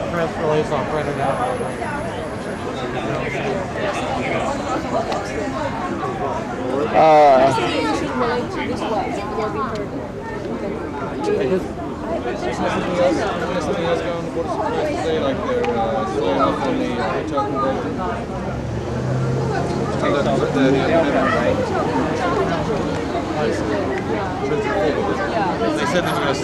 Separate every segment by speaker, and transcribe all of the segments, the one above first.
Speaker 1: the press release. I'll print it out.
Speaker 2: Something else going on the Board of Supervisors today, like they're slowing off on the hotel conversion? The amendment, right? They said they were going to...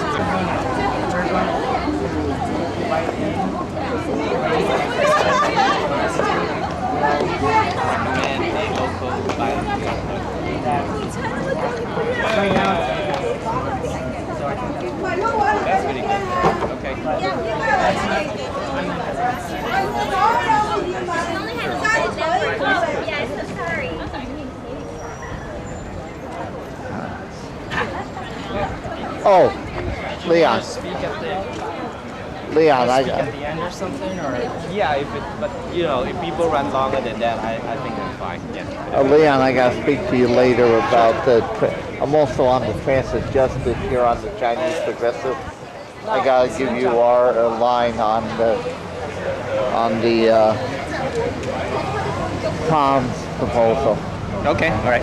Speaker 3: That's really good. Okay.
Speaker 4: Yes, I'm sorry.
Speaker 5: Oh, Leon. Leon,
Speaker 3: At the end or something, or yeah, but you know, if people run longer than that, I think that's fine. Yeah.
Speaker 5: Leon, I got to speak to you later about the. I'm also on the transit justice here on the Chinese Progressive. I got to give you our line on the Tom's proposal.
Speaker 3: Okay. All right.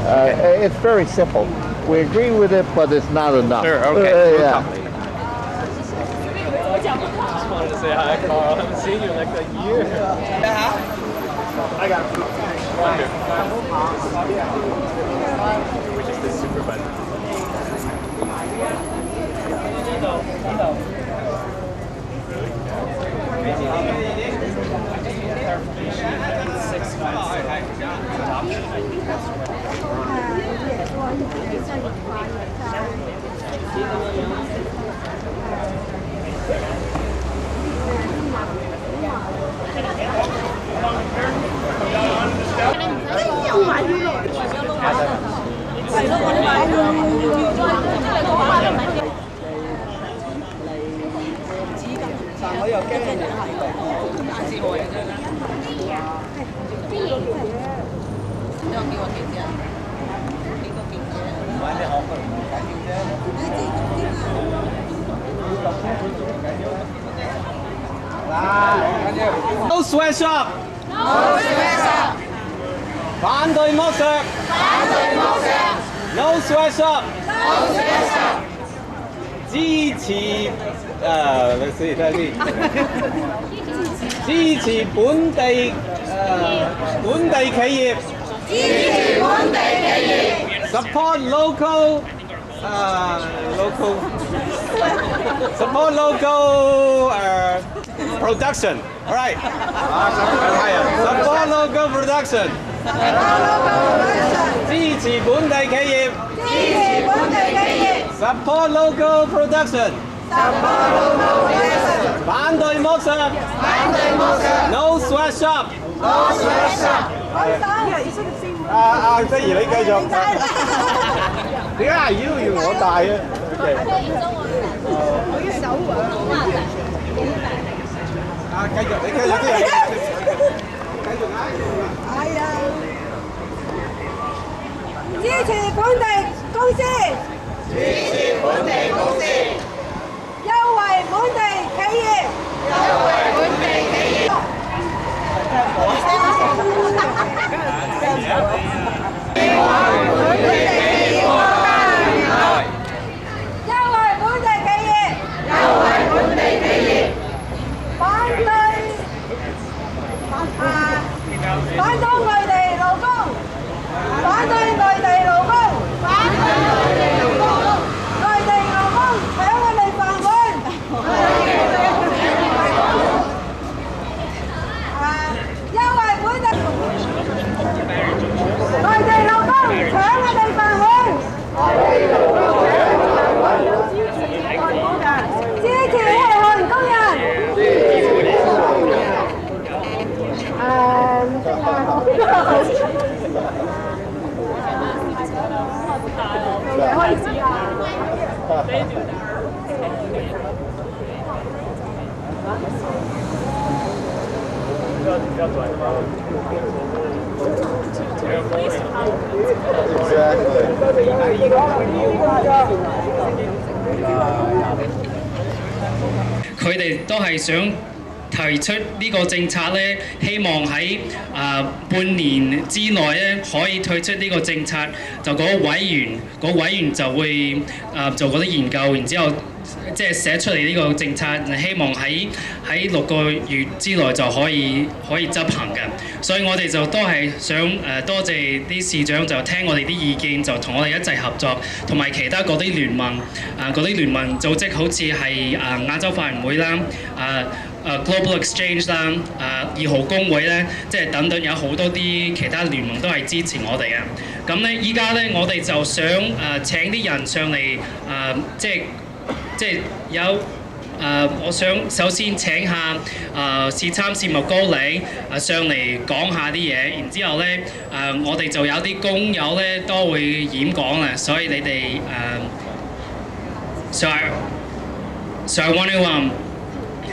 Speaker 5: It's very simple. We agree with it, but it's not enough.
Speaker 3: Sure. Okay. We'll
Speaker 5: Yeah.
Speaker 3: talk later.
Speaker 1: Just wanted to say hi, Carl. I haven't seen you in like a year. I got it. Which is the supervisor.
Speaker 3: No sweatshop。No sweatshop。反對剝削。反對剝削。No sweatshop。No sweatshop。支持let's see，睇下先。支持本地企業。支持本地企業。Support local。Support local production. All right. Support local production. 支持本地企業。支持本地企業。Support local production. Support local production. 反對剝削。反對剝削。No sweatshop. No sweatshop. 質疑你繼續。點解要我帶啊？繼續，你繼續啲嘢。繼續啊！係啊！
Speaker 6: 支持本地公司，
Speaker 3: 支持本地公司，
Speaker 6: 優惠本地企業，
Speaker 3: 優惠本地企業。
Speaker 6: 反對外地勞工，反對內地勞工，反對內地勞工，內地勞工搶我哋飯碗，優惠本地，內地勞工搶我哋飯碗，支持外韓工人。
Speaker 7: 佢哋都係想
Speaker 4: 提出呢個政策咧，希望喺半年之內咧可以推出呢個政策，就嗰個委員就會做嗰啲研究，然之後即係寫出嚟呢個政策，希望喺6個月之內就可以執行嘅。所以我哋就都係想多謝啲市長就聽我哋啲意見，就同我哋一齊合作，同埋其他嗰啲聯盟組織，好似係亞洲法人會啦。Global Exchange 啦，2號工會咧，即係等等有好多啲其他聯盟都係支持我哋嘅。咁咧，依家咧我哋就想請啲人上嚟，即係有我想首先請下市參事麥高理上嚟講下啲嘢，然之後咧我哋就有啲工友咧都會演講啊，所以你哋So I want to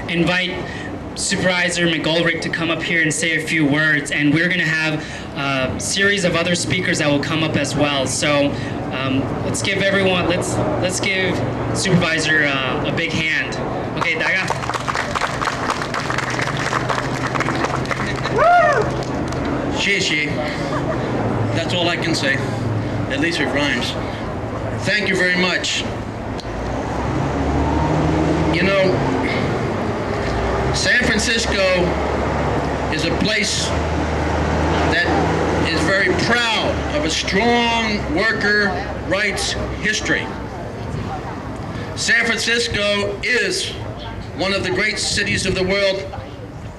Speaker 4: invite Supervisor McGoldrick to come up here and say a few words, and we're going to have a series of other speakers that will come up as well. So let's give Supervisor a big hand. Okay, 大家。
Speaker 7: 謝謝. That's all I can say. At least it rhymes. Thank you very much. You know, San Francisco is a place that is very proud of a strong worker rights history. San Francisco is one of the great cities of the world,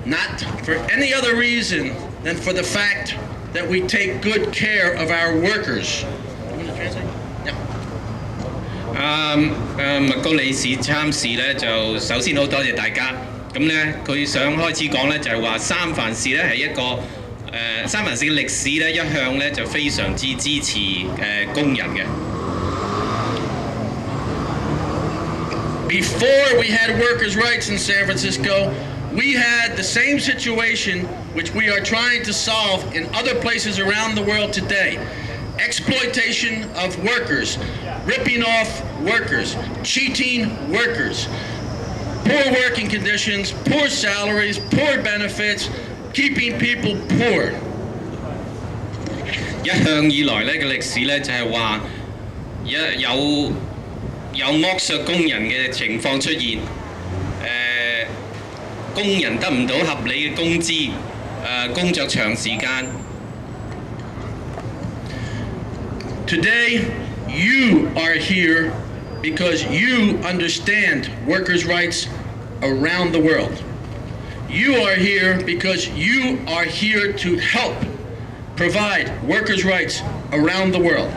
Speaker 7: not for any other reason than for the fact that we take good care of our workers. You want to translate? Yeah.
Speaker 8: 麥高理事參事咧，就首先好多謝大家。咁咧，佢想開始講咧，就係話三藩市咧係一個三藩市嘅歷史咧，一向咧就非常之支持工人嘅。
Speaker 7: Before we had workers' rights in San Francisco, we had the same situation which we are trying to solve in other places around the world today. Exploitation of workers, ripping off workers, cheating workers, poor working conditions, poor salaries, poor benefits, keeping people poor.
Speaker 8: 一向以來咧嘅歷史咧就係話有剝削工人嘅情況出現，工人得唔到合理嘅工資，工作長時間。
Speaker 7: Today, you are here because you understand workers' rights around the world. You are here because you are here to help provide workers' rights around the world.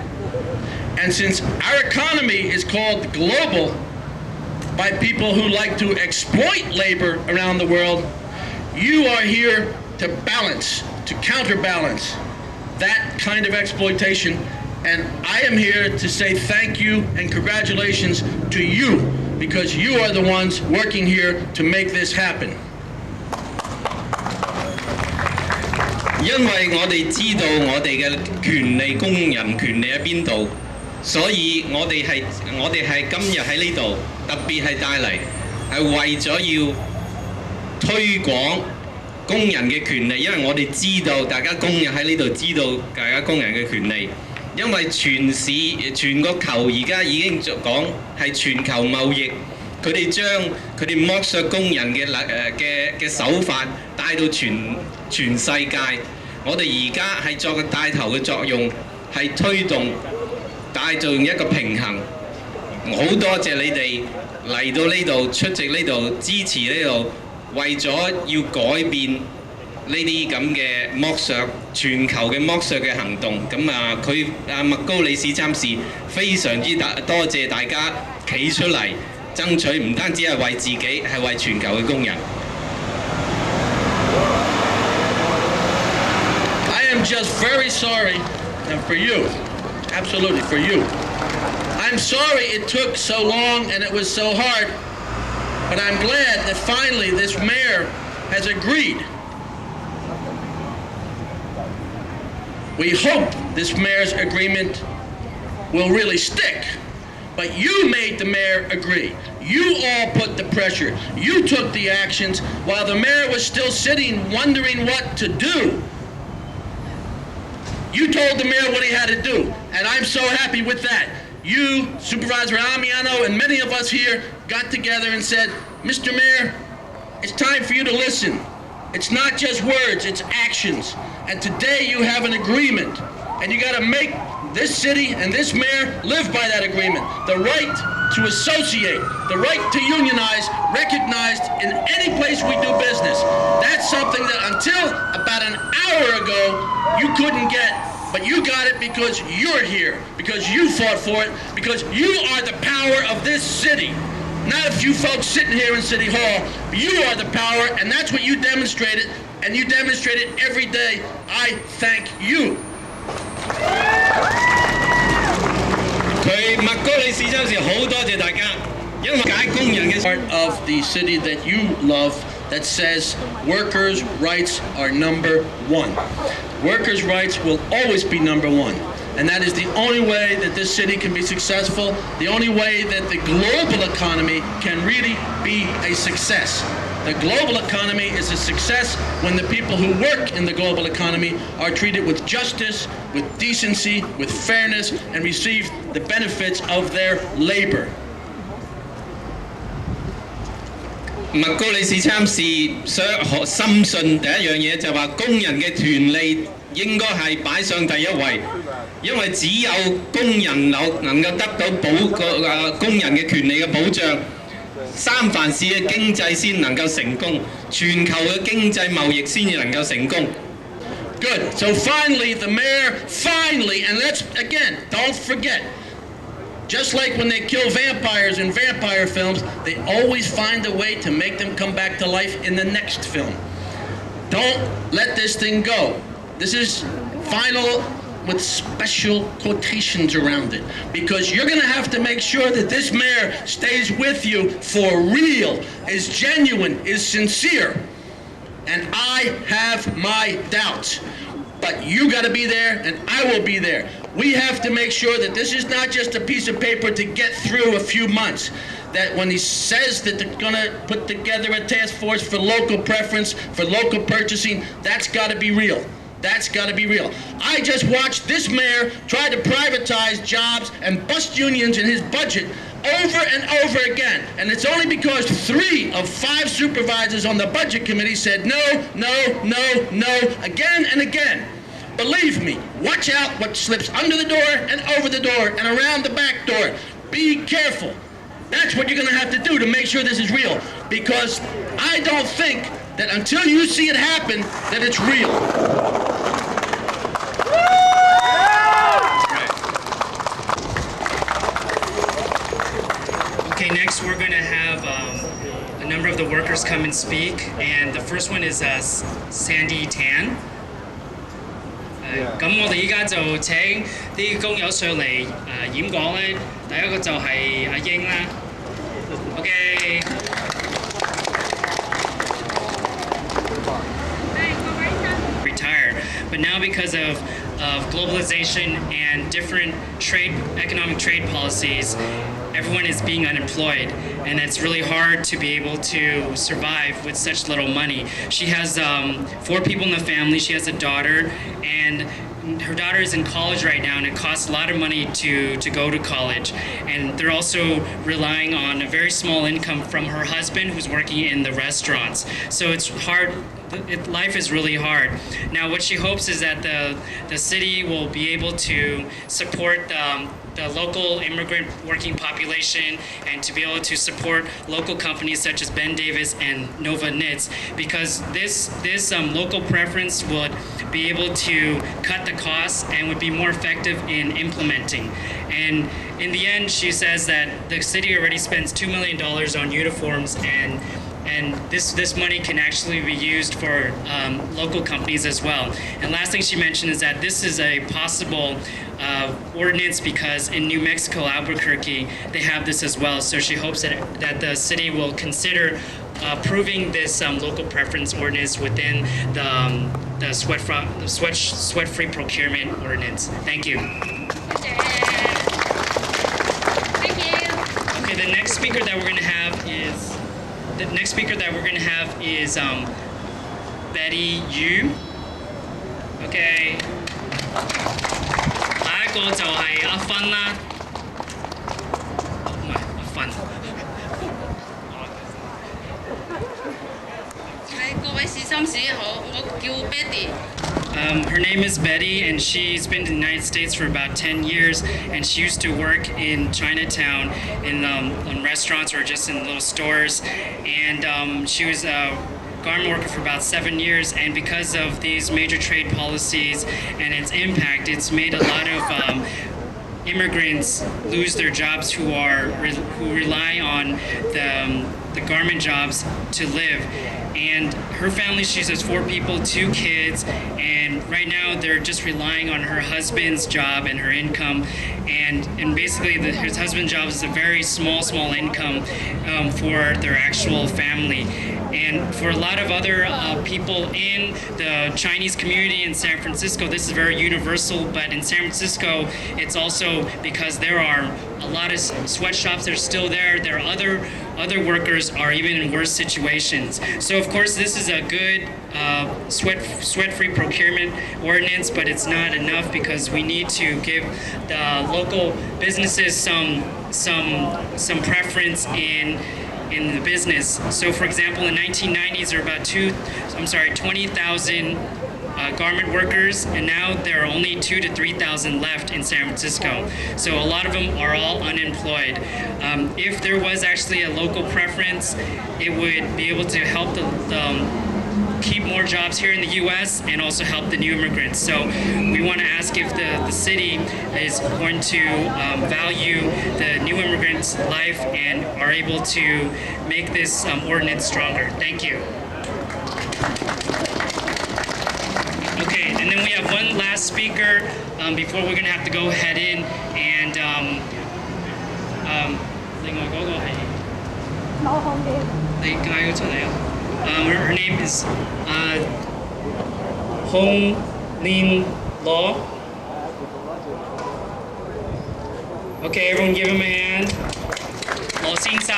Speaker 7: And since our economy is called global by people who like to exploit labor around the world, you are here to balance, to counterbalance that kind of exploitation. And I am here to say thank you and congratulations to you because you are the ones working here to make this happen.
Speaker 8: 因為我哋知道我哋嘅權利、工人權利喺邊度，所以我哋係今日喺呢度特別係帶嚟，係為咗要推廣工人嘅權利，因為我哋知道大家工人喺呢度知道大家工人嘅權利。因為全個球而家已經講係全球貿易，佢哋將佢哋剝削工人嘅手法帶到全世界。我哋而家係作個帶頭嘅作用，係推動帶動一個平衡。好多謝你哋嚟到呢度出席呢度支持呢度，為咗要改變呢啲咁嘅剝削，全球嘅剝削嘅行動，咁麥高理事參事非常之多謝大家企出嚟爭取，唔單止係為自己，係為全球嘅工人。
Speaker 7: I am just very sorry, and for you, absolutely for you. I'm sorry it took so long and it was so hard, but I'm glad that finally this mayor has agreed. We hope this mayor's agreement will really stick But you made the mayor agree. You all put the pressure. You took the actions while the mayor was still sitting wondering what to do. You told the mayor what he had to do, and I'm so happy with that. You, Supervisor Amiano, and many of us here got together and said, Mr. Mayor, it's time for you to listen. It's not just words, it's actions. And today you have an agreement, and you gotta make this city and this mayor live by that agreement. The right to associate, the right to unionize, recognized in any place we do business. That's something that until about an hour ago, you couldn't get. But you got it because you're here, because you fought for it, because you are the power of this city. Not a few folks sitting here in City Hall. You are the power, and that's what you demonstrated, and you demonstrate it every day. I thank you.
Speaker 8: 佢麥高里市周時好多謝大家，因為解工人嘅
Speaker 7: Part of the city that you love that says workers' rights are number one. Workers' rights will always be number one. And that is the only way that this city can be successful, the only way that the global economy can really be a success. The global economy is a success when the people who work in the global economy are treated with justice, with decency, with fairness, and receive the benefits of their labor.
Speaker 8: 麥高里市參事深信第一樣嘢就話工人嘅權利應該係擺上第一位，因為只有工人能夠得到工人嘅權利嘅保障，三藩市嘅經濟先能夠成功，全球嘅經濟貿易先至能夠成功。
Speaker 7: Good. So finally, the mayor, and let's, again, don't forget, just like when they kill vampires in vampire films, they always find a way to make them come back to life in the next film. Don't let this thing go. This is final with special quotations around it, because you're going to have to make sure that this mayor stays with you for real, is genuine, is sincere. And I have my doubts. But you got to be there, and I will be there. We have to make sure that this is not just a piece of paper to get through a few months. That when he says that they're going to put together a task force for local preference, for local purchasing, that's got to be real. That's got to be real. I just watched this mayor try to privatize jobs and bust unions in his budget over and over again. And it's only because 3 of 5 supervisors on the budget committee said no, no, no, no, again and again. Believe me, watch out what slips under the door and over the door and around the back door. Be careful. That's what you're going to have to do to make sure this is real. Because I don't think that until you see it happen, that it's real.
Speaker 4: Okay, next we're going to have a number of the workers come and speak, and the first one is Sandy Tan. 咁我哋依家就請啲工友上嚟演講咧，第一個就係阿英啦。OK。Retired, but now because of globalization and different economic trade policies, everyone is being unemployed, and it's really hard to be able to survive with such little money. She has 4 people in the family. She has a daughter, and her daughter is in college right now, and it costs a lot of money to go to college. And they're also relying on a very small income from her husband, who's working in the restaurants. So it's hard. Life is really hard. Now, what she hopes is that the city will be able to support the local immigrant working population, and to be able to support local companies such as Ben Davis and Nova Knits, because this local preference would be able to cut the costs and would be more effective in implementing. And in the end, she says that the city already spends $2 million on uniforms, and this money can actually be used for local companies as well. And last thing she mentioned is that this is a possible ordinance, because in New Mexico, Albuquerque, they have this as well. So she hopes that the city will consider approving this local preference ordinance within the sweat-free procurement ordinance. Thank you.
Speaker 9: Thank you.
Speaker 4: the next speaker that we're going to have is Betty Yu. OK， 下一個就係阿芬啦，唔係阿芬。
Speaker 9: 各位市心市好，我叫 Betty。Her
Speaker 4: name is Betty, and she's been in the United States for about 10 years, and she used to work in Chinatown in restaurants or just in little stores, and she was a garment worker for about 7 years, and because of these major trade policies and its impact, it's made a lot of immigrants lose their jobs who rely on the garment jobs to live. And her family, she has 4 people, 2 kids, and right now they're just relying on her husband's job and her income, and basically his husband's job is a very small income for their actual family. And for a lot of other people in the Chinese community in San Francisco, this is very universal, but in San Francisco, it's also because there are a lot of sweatshops that are still there. There are other workers are even in worse situations. So of course, this is a good sweat-free procurement ordinance, but it's not enough because we need to give the local businesses some preference in the business. So for example, in the 1990s, there were about 20,000 garment workers, and now there are only 2,000 to 3,000 left in San Francisco. So a lot of them are all unemployed. If there was actually a local preference, it would be able to help keep more jobs here in the U.S. and also help the new immigrants. So we want to ask if the city is going to value the new immigrants' life and are able to make this ordinance stronger. Thank you. Okay, and then we have one last speaker before we're going to have to go head in, and 另外嗰個係你介咗出嚟啊。Her name is Hong Lin Law. Okay, everyone give him a hand. 羅先生。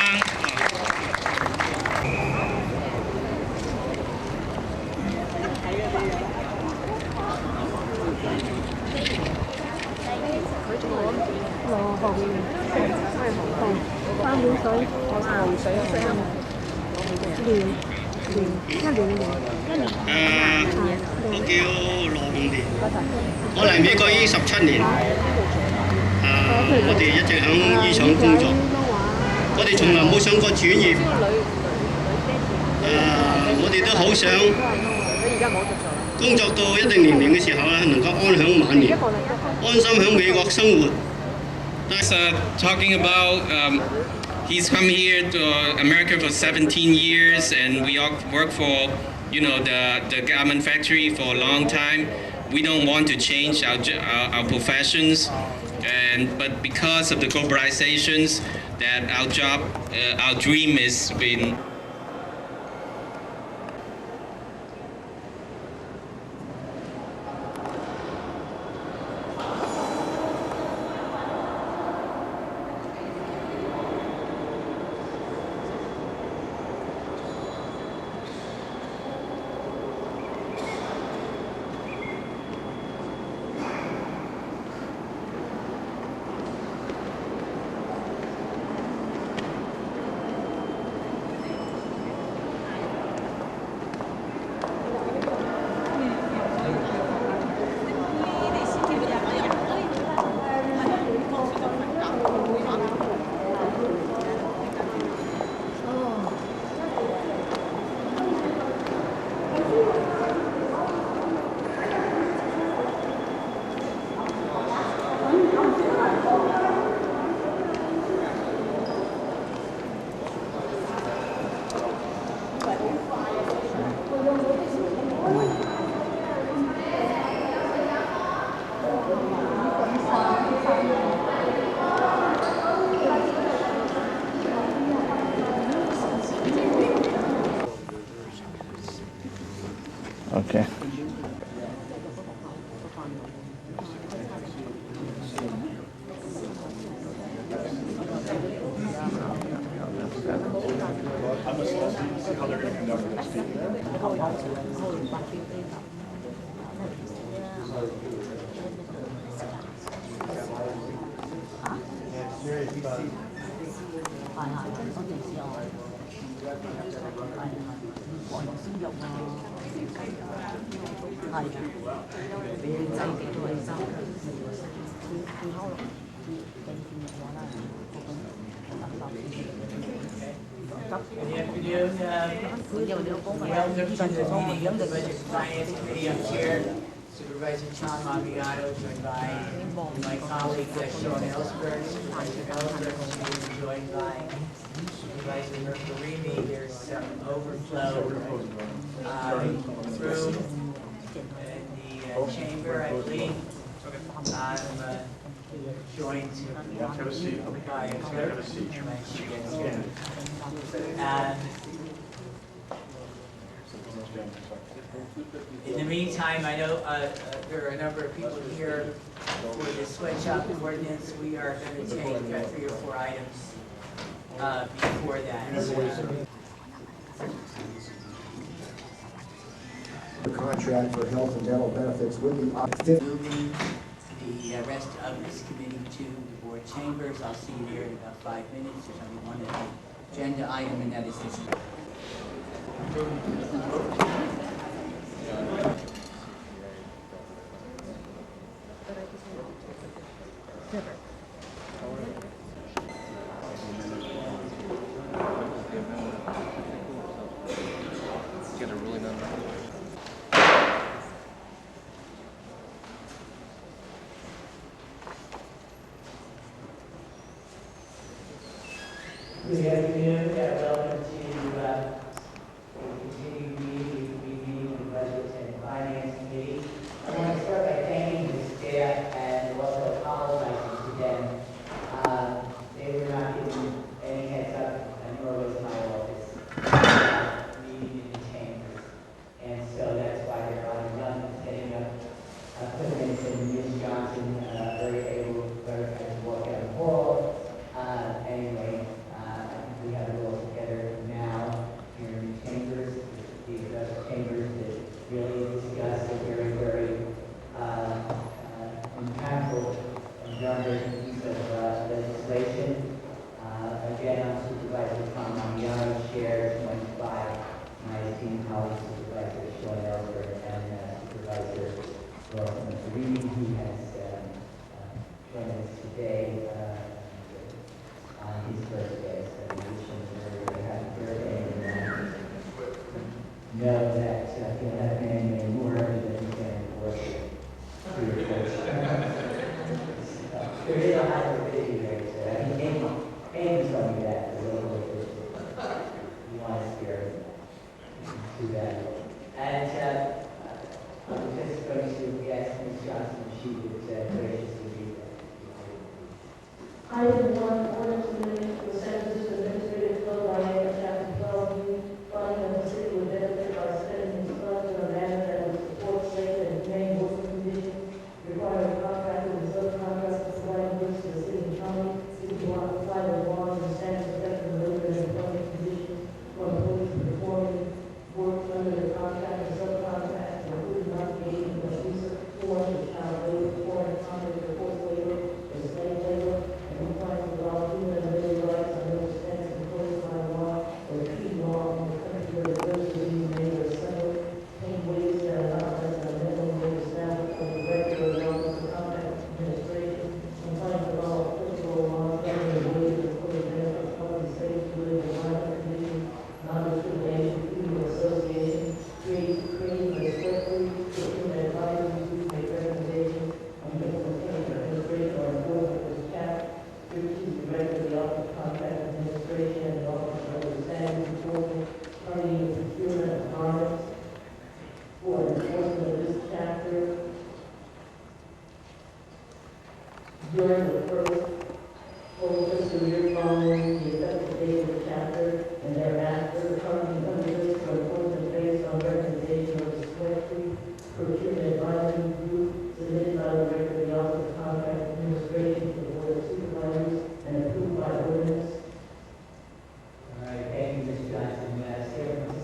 Speaker 10: 我叫羅紅蓮，我嚟美國已經17年。我哋一直喺衣廠工作，我哋從來冇想過轉業。我哋都好想工作到一定年齡嘅時候咧，能夠安享晚年，安心喺美國生活。
Speaker 8: Talking about he's come here to America for 17 years, and we all work for, the garment factory for a long time. We don't want to change our professions, but because of the globalizations, that our dream is been.
Speaker 5: Okay.
Speaker 2: how they're going to conduct this meeting.
Speaker 11: Good afternoon. Welcome to the meeting of the Budget Finance Committee. I'm Chair Supervisor John Maviano, joined by my colleague Sean Ellsberg. Supervisor Ellsberg is joined by Supervisor Mercurini. There's some overflow through in the chamber, I believe. I'm joined by a clerk. In the meantime, I know there are a number of people here for the sweatshop ordinance. We are going to take 3 or 4 items before that.
Speaker 12: The contract for health and dental benefits with
Speaker 11: Moving the rest of this committee to the board chambers. I'll see you there in about 5 minutes. There's only one agenda item, and that is this.
Speaker 2: Get a really nice.
Speaker 11: Good afternoon. Welcome to continued meeting of the Budget and Finance Committee. I want to start by thanking the staff and also apologizing to them. They were not given any heads up, and nor was my office meeting in the chambers. And so that's why they're on a run setting up equipment, and Ms. Johnson very able to walk out the hall. Anyway, we have it all together now here in the chambers, the chambers that really discuss a very, very impactful and groundbreaking piece of legislation. Again, I'm Supervisor Tom Mamiano, Chair, joined by my esteemed colleague, Supervisor Sean Ellsberg, and Supervisor Wilson Reed, who has joined us today on his birthday. So we wish him a very, very happy birthday, and know that he'll have many, many more than he can afford to there is a higher video there, so he came to tell me that a little bit. You want to spare to that. And I'm just going to ask Ms. Johnson if she would graciously read that.
Speaker 13: Item 1, ordinance amending the San Francisco Administrative Code by Chapter 12, funding of the city will benefit by spending these funds in a manner that will support safe and humane working conditions, requiring contractors and subcontractors to provide goods to the city and county, city to apply the laws and standards affecting the labor and employment conditions for employees performing work under the contract and subcontract, including modification of use of forms of child labor, foreign contract, or forced labor, or slave labor, and compliance with all human and labor rights under the standards imposed by law or treaty law in the country where the goods are being made or assembled, paying wages that are not less than a minimum wage established by the director of the office of contract administration, compliance with all applicable laws governing wages for the benefit of public safety, labor, environment conditions, non-discrimination, freedom of association, creating a strictly written advisory group, make recommendations on the implementation, administration, or enforcement of this chapter, which is directed to the Office of Contract Administration and the Office of Representative Enforcement, targeting the procurement of garments for enforcement of this chapter during the first full fiscal year following the effective date of the chapter and thereafter, targeting under this for enforcement based on recommendation of the selectly procurement advisory group submitted by the director of the Office of Contract Administration to the Board of Supervisors and approved by ordinance.
Speaker 11: All right, thank you, Ms. Johnson. Sarah,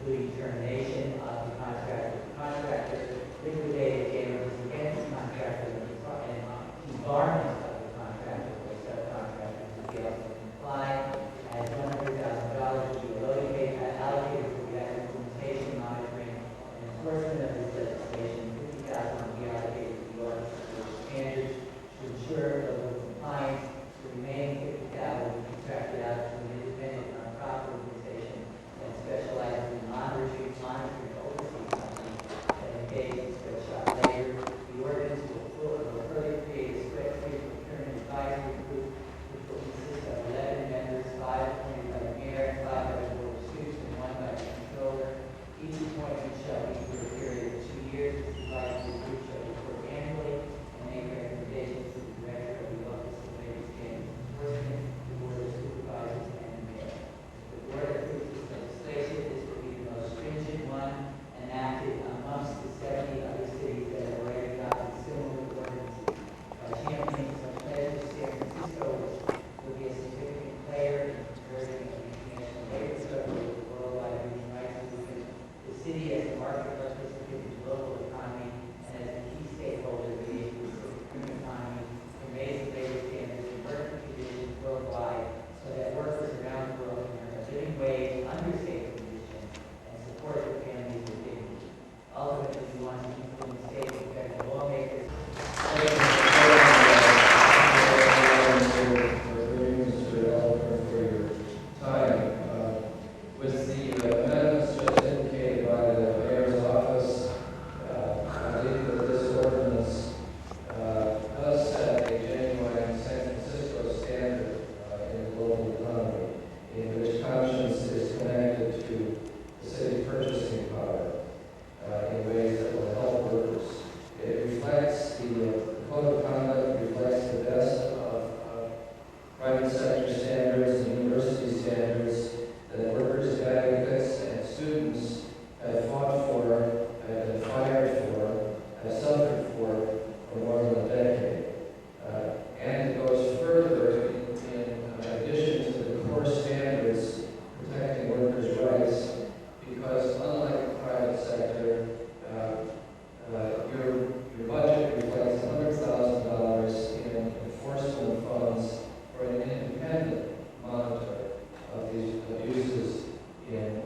Speaker 11: including termination of the contract with the contractor, liquidated damages against the contractor, and debarment of the contractor or subcontractor who fails to comply, and $100,000 to be allocated for the implementation, monitoring, and enforcement of this legislation. $50,000 to be allocated to the Ordinance standards to ensure local compliance. The remaining $50,000 will be contracted out to an independent nonprofit organization that specializes in monitoring overseas companies that engage in sweatshop labor. The ordinance will further create a sweat-free procurement advisory group, which will consist of 11 members, 5 appointed by the mayor, 5 by the board of students, and 1 by the controller. Each appointment shall be for a period of 2 years. This advisory group shall report annually and make recommendations to the director of the Office of Labor Standards Enforcement, the board of supervisors, and the mayor. If the board approves this legislation, this will be the most stringent one enacted amongst the 70 other cities that have already adopted similar ordinances. By championing such measures, San Francisco will be a significant player in converting the international labor struggle with the worldwide human rights movement. The city, as a market participant in the local economy and as a key stakeholder in the human economy, can raise the labor standards and working conditions worldwide so that workers around the world can earn a living wage under safe conditions and support their families with dignity. Ultimately, we want to influence state and federal lawmakers.
Speaker 14: With the amendments just indicated by the mayor's office, I believe that this ordinance does set a genuine San Francisco standard in the global economy, in which conscience is connected to the city's purchasing power in ways that will help workers. It reflects the code of conduct, reflects the best of private sector standards and university standards that workers, advocates, and students have fought for, have been fired for, have suffered for more than a decade. And it goes further in addition to the core standards protecting workers' rights, because unlike the private sector, your budget reflects $100,000 in enforcement funds for an independent monitor of these abuses in